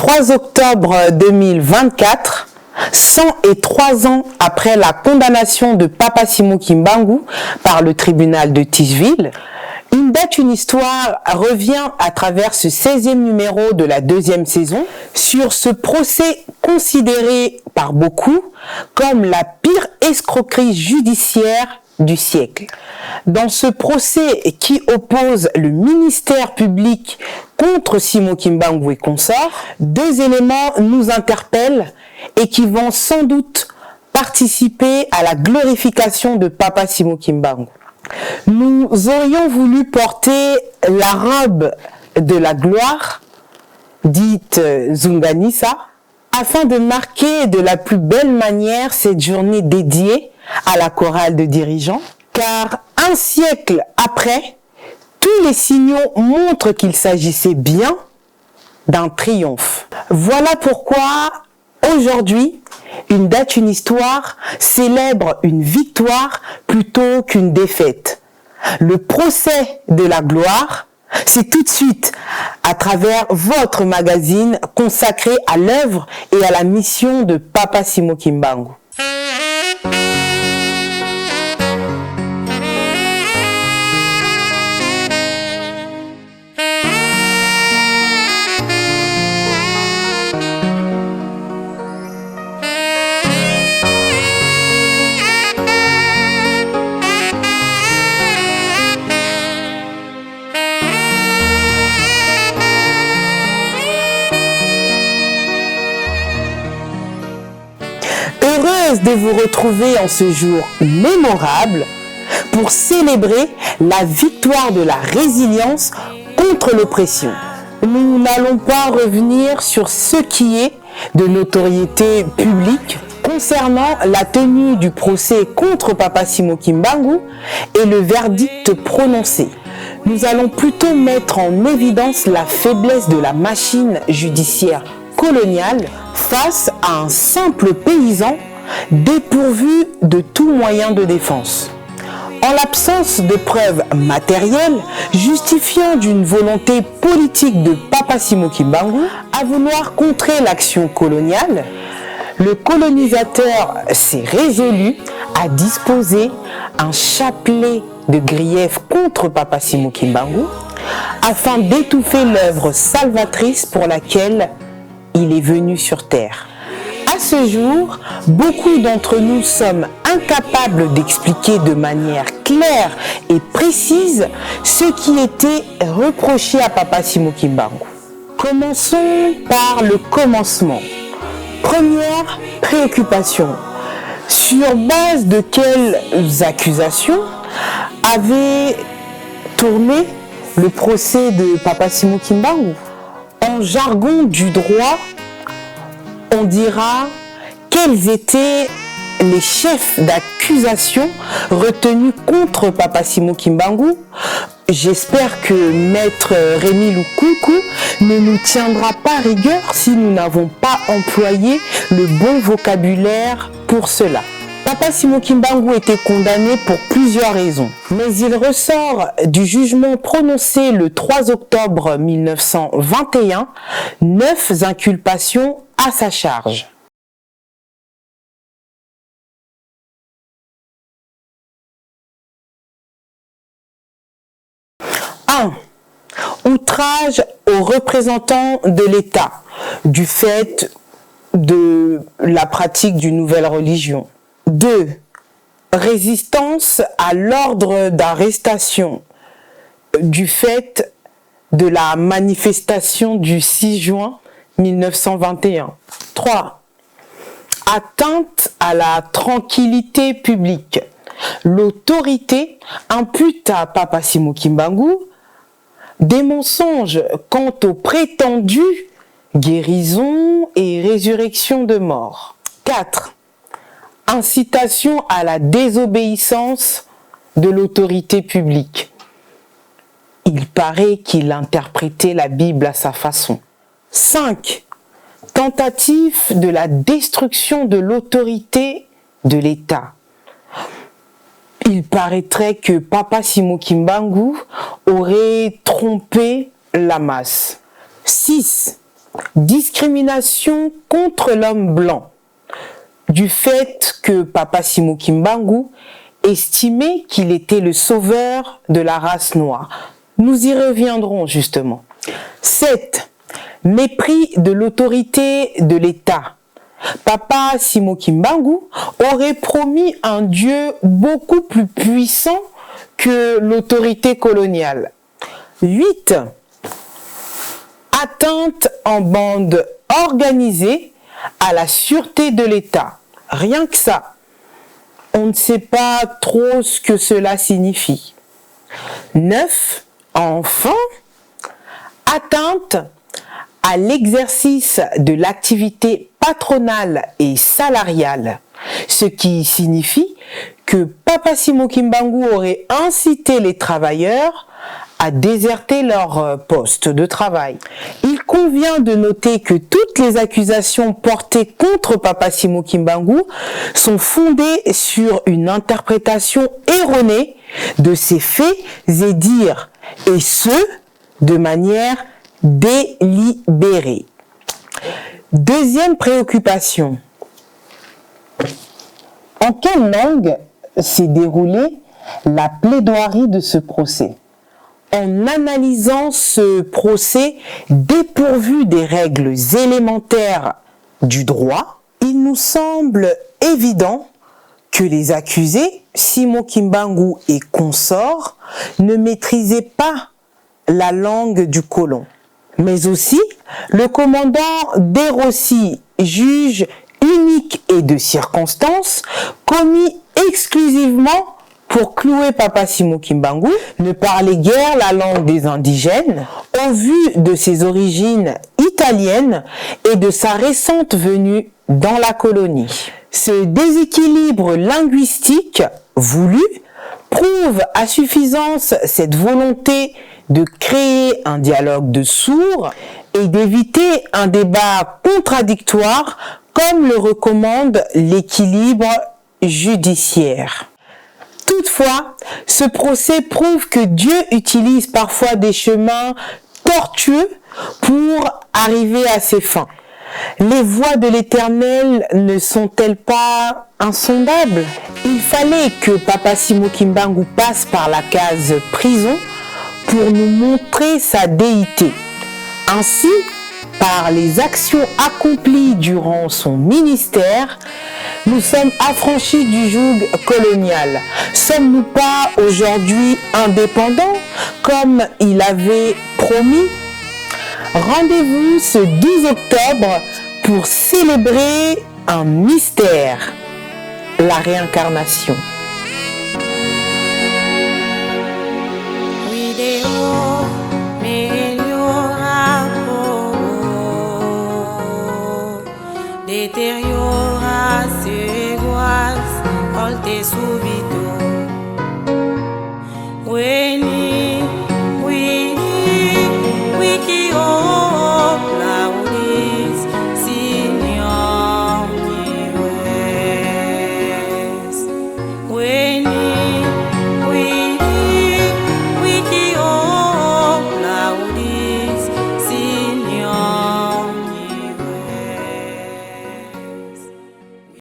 3 octobre 2024, 103 ans après la condamnation de Papa Simon Kimbangu par le tribunal de Ticheville, Une date, une histoire revient à travers ce 16e numéro de la 2e saison sur ce procès considéré par beaucoup comme la pire escroquerie judiciaire du siècle. Dans ce procès qui oppose le ministère public contre Simon Kimbangu et consorts, 2 éléments nous interpellent et qui vont sans doute participer à la glorification de Papa Simon Kimbangu. Nous aurions voulu porter la robe de la gloire, dite Zunganisa, afin de marquer de la plus belle manière cette journée dédiée à la chorale de dirigeants, car un siècle après, tous les signaux montrent qu'il s'agissait bien d'un triomphe. Voilà pourquoi, aujourd'hui, Une date, une histoire célèbre une victoire plutôt qu'une défaite. Le procès de la gloire, c'est tout de suite à travers votre magazine consacré à l'œuvre et à la mission de Papa Simon Kimbangu. Heureuse de vous retrouver en ce jour mémorable pour célébrer la victoire de la résilience contre l'oppression. Nous n'allons pas revenir sur ce qui est de notoriété publique concernant la tenue du procès contre Papa Simon Kimbangu et le verdict prononcé. Nous allons plutôt mettre en évidence la faiblesse de la machine judiciaire coloniale face à un simple paysan dépourvu de tout moyen de défense. En l'absence de preuves matérielles justifiant d'une volonté politique de Papa Simon Kimbangu à vouloir contrer l'action coloniale, le colonisateur s'est résolu à disposer un chapelet de griefs contre Papa Simon Kimbangu afin d'étouffer l'œuvre salvatrice pour laquelle il est venu sur terre. À ce jour, beaucoup d'entre nous sommes incapables d'expliquer de manière claire et précise ce qui était reproché à Papa Simon Kimbangu. Commençons par le commencement. Première préoccupation. Sur base de quelles accusations avait tourné le procès de Papa Simon Kimbangu? En jargon du droit, on dira quels étaient les chefs d'accusation retenus contre Papa Simon Kimbangu. J'espère que Maître Rémi Lukuku ne nous tiendra pas rigueur si nous n'avons pas employé le bon vocabulaire pour cela. Papa Simon Kimbangu était condamné pour plusieurs raisons, mais il ressort du jugement prononcé le 3 octobre 1921 9 inculpations à sa charge. Outrage aux représentants de l'État du fait de la pratique d'une nouvelle religion. 2. Résistance à l'ordre d'arrestation du fait de la manifestation du 6 juin 1921. 3. Atteinte à la tranquillité publique. L'autorité impute à Papa Simon Kimbangu des mensonges quant aux prétendues guérisons et résurrections de morts. 4. Incitation à la désobéissance de l'autorité publique. Il paraît qu'il interprétait la Bible à sa façon. 5. Tentative de la destruction de l'autorité de l'État. Il paraîtrait que Papa Simon Kimbangu aurait trompé la masse. 6. discrimination contre l'homme blanc, du fait que Papa Simo Kimbangu estimait qu'il était le sauveur de la race noire. Nous y reviendrons justement. 7. Mépris de l'autorité de l'État. Papa Simo Kimbangu aurait promis un Dieu beaucoup plus puissant que l'autorité coloniale. 8. Atteinte en bande organisée à la sûreté de l'État. Rien que ça. On ne sait pas trop ce que cela signifie. 9. Enfin, atteinte à l'exercice de l'activité patronale et salariale, ce qui signifie que Papa Simo Kimbangu aurait incité les travailleurs à déserter leur poste de travail. Il convient de noter que toutes les accusations portées contre Papa Simo Kimbangu sont fondées sur une interprétation erronée de ses faits et dires, et ce, de manière délibérée. Deuxième préoccupation. En quelle langue s'est déroulée la plaidoirie de ce procès? En analysant ce procès dépourvu des règles élémentaires du droit, il nous semble évident que les accusés, Simo Kimbangu et consorts, ne maîtrisaient pas la langue du colon. Mais aussi, le commandant Derossi, juge unique et de circonstance, commis exclusivement pour clouer Papa Simo Kimbangu, ne parlait guère la langue des indigènes, au vu de ses origines italiennes et de sa récente venue dans la colonie. Ce déséquilibre linguistique voulu prouve à suffisance cette volonté de créer un dialogue de sourds et d'éviter un débat contradictoire comme le recommande l'équilibre judiciaire. Toutefois, ce procès prouve que Dieu utilise parfois des chemins tortueux pour arriver à ses fins. Les voies de l'Éternel ne sont-elles pas insondables? Il fallait que Papa Simo Kimbangu passe par la case prison pour nous montrer sa déité. Ainsi, par les actions accomplies durant son ministère, nous sommes affranchis du joug colonial. Sommes-nous pas aujourd'hui indépendants comme il avait promis? Rendez-vous ce 12 octobre pour célébrer un mystère, la réincarnation.